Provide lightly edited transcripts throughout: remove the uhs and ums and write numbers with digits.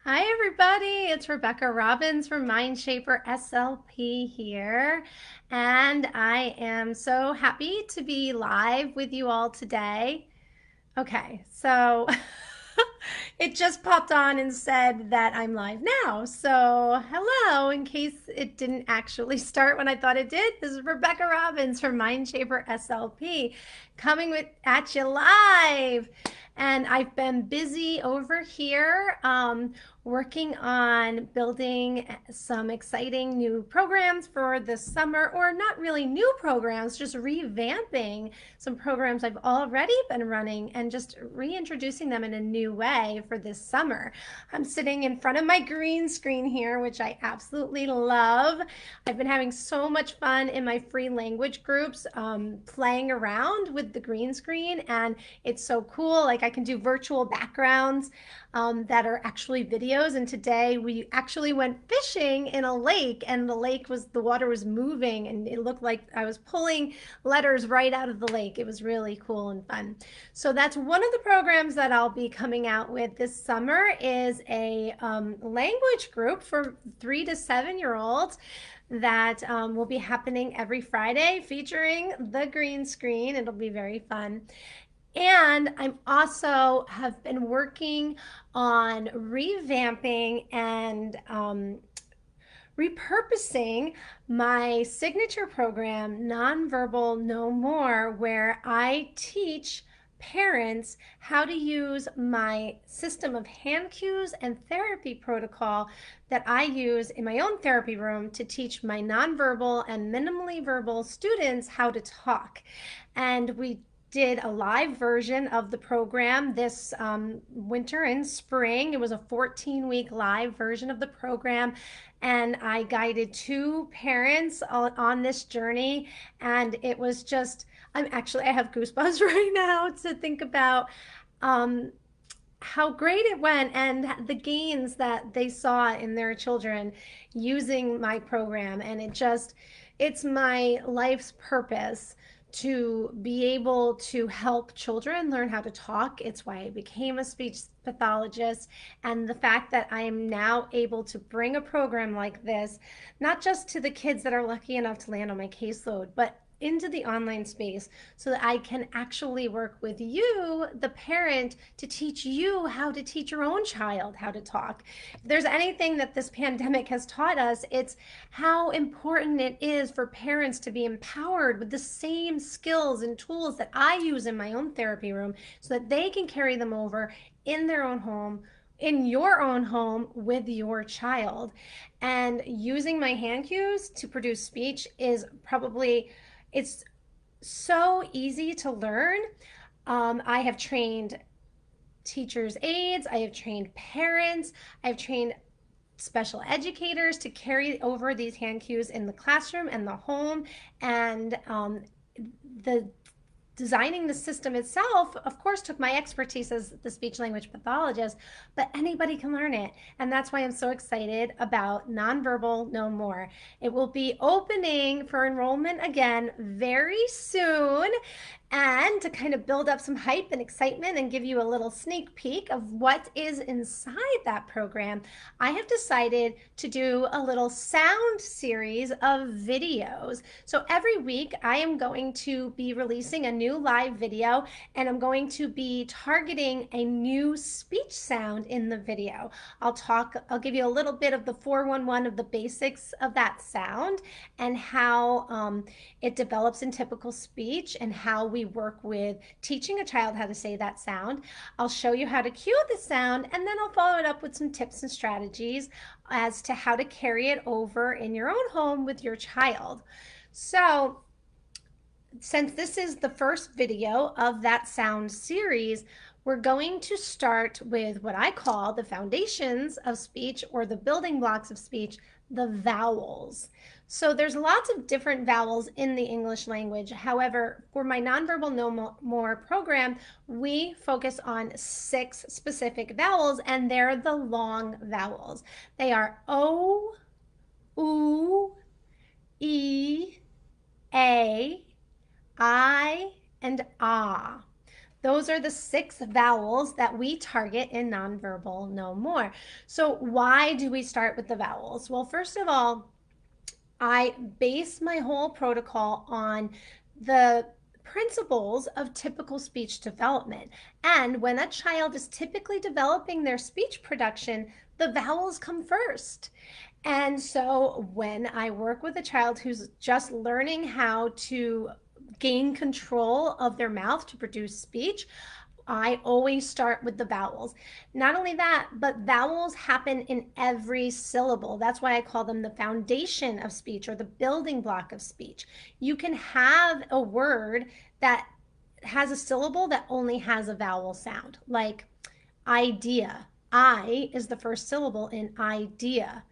Hi, everybody. It's Rebecca Robbins from Mindshaper SLP here. And I am so happy to be live with you all today. Okay, so it just popped on and said that I'm live now. So, hello, in case it didn't actually start when I thought it did. This is Rebecca Robbins from Mindshaper SLP coming at you live. And I've been busy over here working on building some exciting new programs for this summer, or not really new programs, just revamping some programs I've already been running and just reintroducing them in a new way for this summer. I'm sitting in front of my green screen here, which I absolutely love. I've been having so much fun in my free language groups playing around with the green screen, and it's so cool. Like I can do virtual backgrounds that are actually videos. And today we actually went fishing in a lake, and the water was moving, and it looked like I was pulling letters right out of the lake. It was really cool and fun. So that's one of the programs that I'll be coming out with this summer is a language group for 3 to 7 year olds that will be happening every Friday featuring the green screen. It'll be very fun. And I'm also have been working on revamping and repurposing my signature program, Nonverbal No More, where I teach parents how to use my system of hand cues and therapy protocol that I use in my own therapy room to teach my nonverbal and minimally verbal students how to talk. And we did a live version of the program this winter and spring. It was a 14-week live version of the program, and I guided 2 parents on this journey, and it was just, I have goosebumps right now to think about um, how great it went and the gains that they saw in their children using my program. And it's my life's purpose to be able to help children learn how to talk. It's why I became a speech pathologist. And the fact that I am now able to bring a program like this, not just to the kids that are lucky enough to land on my caseload, but into the online space so that I can actually work with you, the parent, to teach you how to teach your own child how to talk. If there's anything that this pandemic has taught us, it's how important it is for parents to be empowered with the same skills and tools that I use in my own therapy room so that they can carry them over in their own home, in your own home with your child. And using my hand cues to produce speech is probably, it's so easy to learn. I have trained teachers' aides, I have trained parents, I've trained special educators to carry over these hand cues in the classroom and the home. And the designing the system itself, of course, took my expertise as the speech language pathologist, but anybody can learn it. And that's why I'm so excited about Nonverbal No More. It will be opening for enrollment again very soon. And to kind of build up some hype and excitement and give you a little sneak peek of what is inside that program, I have decided to do a little sound series of videos. So every week I am going to be releasing a new live video, and I'm going to be targeting a new speech sound in the video. I'll give you a little bit of the 411 of the basics of that sound and how it develops in typical speech and how we work with teaching a child how to say that sound. I'll show you how to cue the sound, and then I'll follow it up with some tips and strategies as to how to carry it over in your own home with your child. So, since this is the first video of that sound series, we're going to start with what I call the foundations of speech, or the building blocks of speech, the vowels. So there's lots of different vowels in the English language. However, for my Nonverbal No More program, we focus on 6 specific vowels, and they're the long vowels. They are O, U, E, A, I, and ah. Those are the 6 vowels that we target in nonverbal no more. So why do we start with the vowels? Well, first of all, I base my whole protocol on the principles of typical speech development. And when a child is typically developing their speech production, the vowels come first. And so when I work with a child who's just learning how to gain control of their mouth to produce speech, I always start with the vowels. Not only that, but vowels happen in every syllable. That's why I call them the foundation of speech or the building block of speech. You can have a word that has a syllable that only has a vowel sound, like idea. I is the first syllable in idea,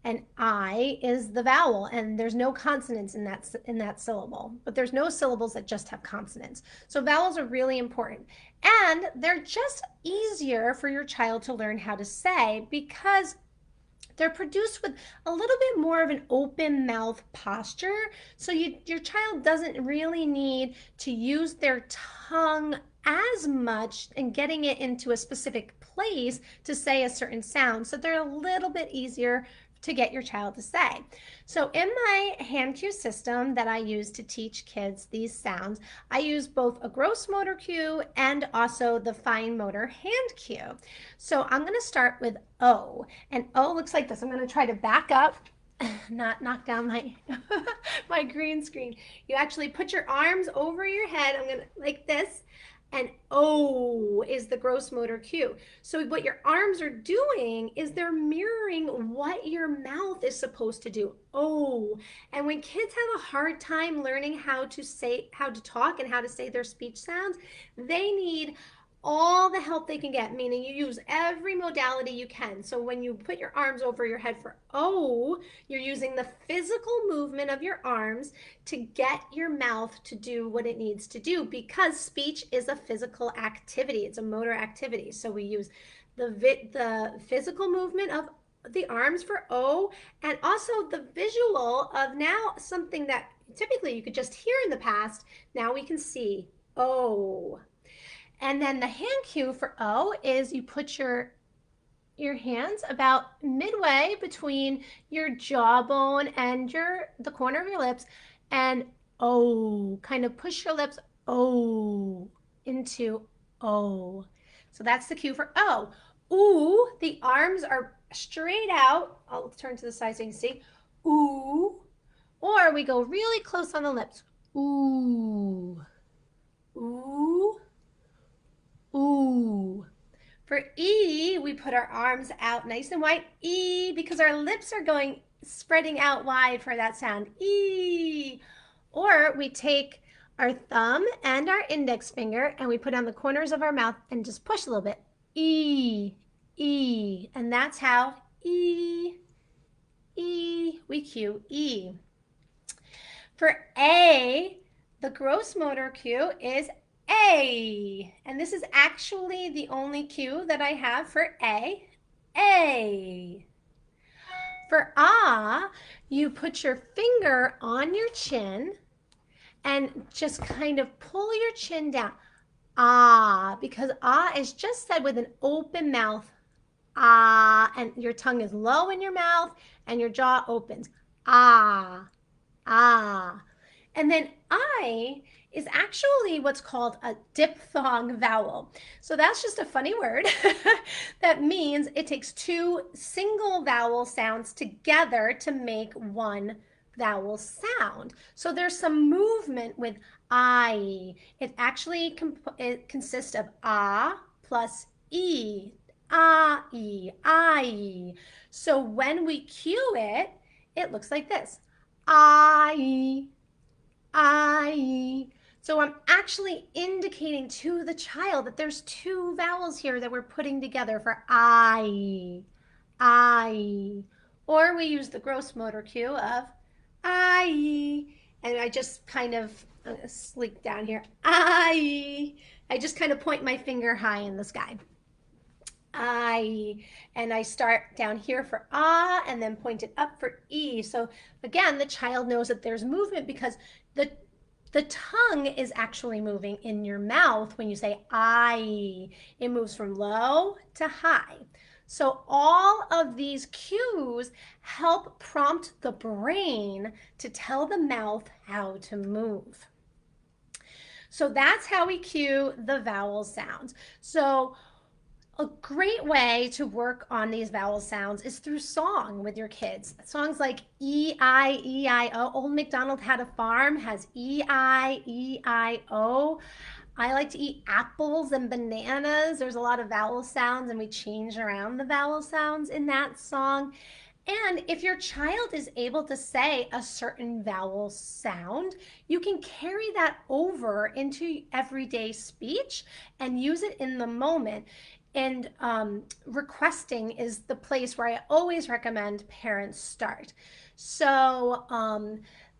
and I is the vowel, and there's no consonants in that syllable, but there's no syllables that just have consonants. So vowels are really important, and they're just easier for your child to learn how to say because they're produced with a little bit more of an open mouth posture. So your child doesn't really need to use their tongue as much and getting it into a specific place to say a certain sound. So they're a little bit easier to get your child to say. So in my hand cue system that I use to teach kids these sounds, I use both a gross motor cue and also the fine motor hand cue. So I'm going to start with O, and O looks like this. I'm going to try to back up, not knock down my my green screen. You actually put your arms over your head. I'm going to like this, and O is the gross motor cue. So what your arms are doing is they're mirroring what your mouth is supposed to do. O. And when kids have a hard time learning how to talk and how to say their speech sounds, they need all the help they can get, meaning you use every modality you can. So when you put your arms over your head for O, you're using the physical movement of your arms to get your mouth to do what it needs to do, because speech is a physical activity. It's a motor activity. So we use the physical movement of the arms for O, and also the visual of now something that typically you could just hear in the past. Now we can see O. And then the hand cue for O is you put your hands about midway between your jawbone and the corner of your lips, and O, kind of push your lips O into O. So that's the cue for O. Ooh, the arms are straight out. I'll turn to the side so you can see. Ooh. Or we go really close on the lips. Ooh. Ooh. Ooh. For E, we put our arms out nice and wide. E, because our lips are going spreading out wide for that sound. E. Or we take our thumb and our index finger and we put on the corners of our mouth and just push a little bit. E. E. And that's how E. E. We cue E. For A, the gross motor cue is A. And this is actually the only cue that I have for A. A. For Ah, you put your finger on your chin and just kind of pull your chin down. Ah, because Ah is just said with an open mouth. Ah, and your tongue is low in your mouth and your jaw opens. Ah. Ah. And then I is actually what's called a diphthong vowel. So that's just a funny word that means it takes 2 single vowel sounds together to make one vowel sound. So there's some movement with I. It actually it consists of ah plus e. Ah, e, I. So when we cue it, it looks like this. I. So I'm actually indicating to the child that there's 2 vowels here that we're putting together for I. Or we use the gross motor cue of I. And I just kind of sleek down here. I just kind of point my finger high in the sky. And I start down here for ah and then point it up for E. So again, the child knows that there's movement because the The tongue is actually moving in your mouth when you say I. It moves from low to high. So all of these cues help prompt the brain to tell the mouth how to move. So that's how we cue the vowel sounds. So a great way to work on these vowel sounds is through song with your kids. Songs like E-I-E-I-O. Old MacDonald Had a Farm has E-I-E-I-O. I like to eat apples and bananas. There's a lot of vowel sounds, and we change around the vowel sounds in that song. And if your child is able to say a certain vowel sound, you can carry that over into everyday speech and use it in the moment. And requesting is the place where I always recommend parents start. So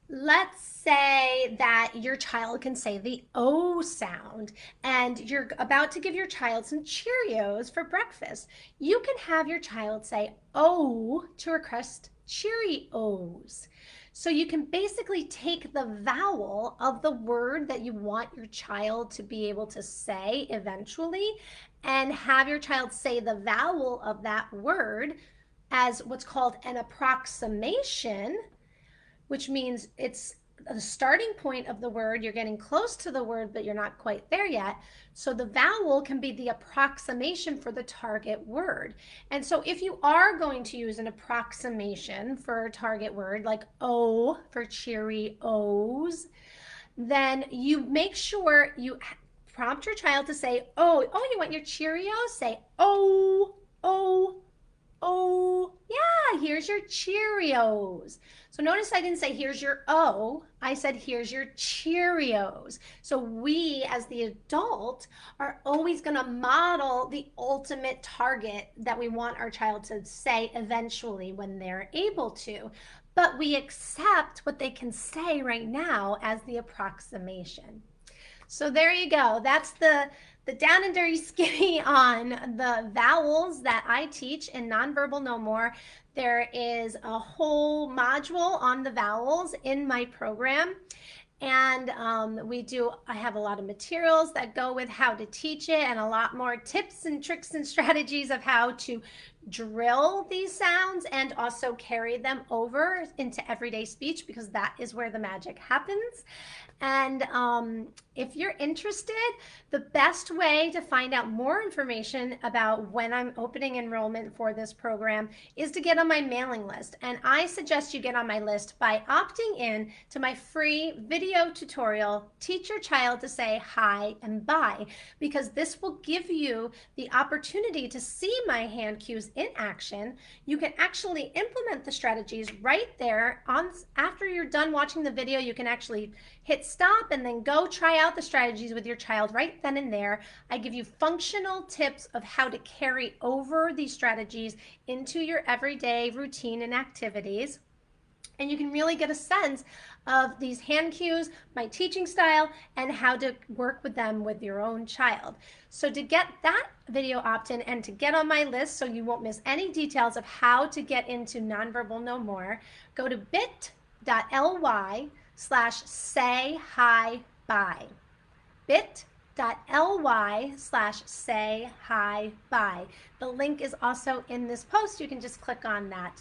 let's say that your child can say the O sound and you're about to give your child some Cheerios for breakfast. You can have your child say O to request Cheerios. So you can basically take the vowel of the word that you want your child to be able to say eventually and have your child say the vowel of that word as what's called an approximation, which means it's the starting point of the word. You're getting close to the word, but you're not quite there yet. So the vowel can be the approximation for the target word. And so if you are going to use an approximation for a target word, like O for Cheerios, then you make sure you prompt your child to say, oh, you want your Cheerios? Say, oh, oh, oh, yeah, here's your Cheerios. So notice I didn't say here's your O, I said here's your Cheerios. So we as the adult are always going to model the ultimate target that we want our child to say eventually when they're able to. But we accept what they can say right now as the approximation. So there you go. That's the down and dirty skinny on the vowels that I teach in Nonverbal No More. There is a whole module on the vowels in my program. And I have a lot of materials that go with how to teach it and a lot more tips and tricks and strategies of how to drill these sounds and also carry them over into everyday speech, because that is where the magic happens. And if you're interested, the best way to find out more information about when I'm opening enrollment for this program is to get on my mailing list. And I suggest you get on my list by opting in to my free video tutorial, Teach Your Child to Say Hi and Bye, because this will give you the opportunity to see my hand cues in action. You can actually implement the strategies right there. After you're done watching the video, you can actually hit stop and then go try out the strategies with your child right then and there. I give you functional tips of how to carry over these strategies into your everyday routine and activities. And you can really get a sense of these hand cues, my teaching style, and how to work with them with your own child. So to get that video opt-in and to get on my list so you won't miss any details of how to get into Nonverbal No More, go to bit.ly/say hi bye. bit.ly/say hi bye. The link is also in this post. You can just click on that.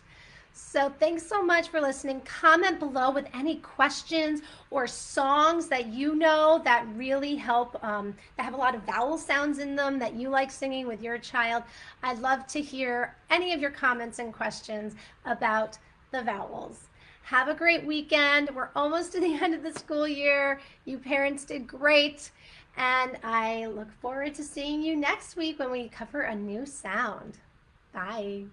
So thanks so much for listening. Comment below with any questions or songs that you know that really help, that have a lot of vowel sounds in them that you like singing with your child. I'd love to hear any of your comments and questions about the vowels. Have a great weekend. We're almost to the end of the school year. You parents did great. And I look forward to seeing you next week when we cover a new sound. Bye.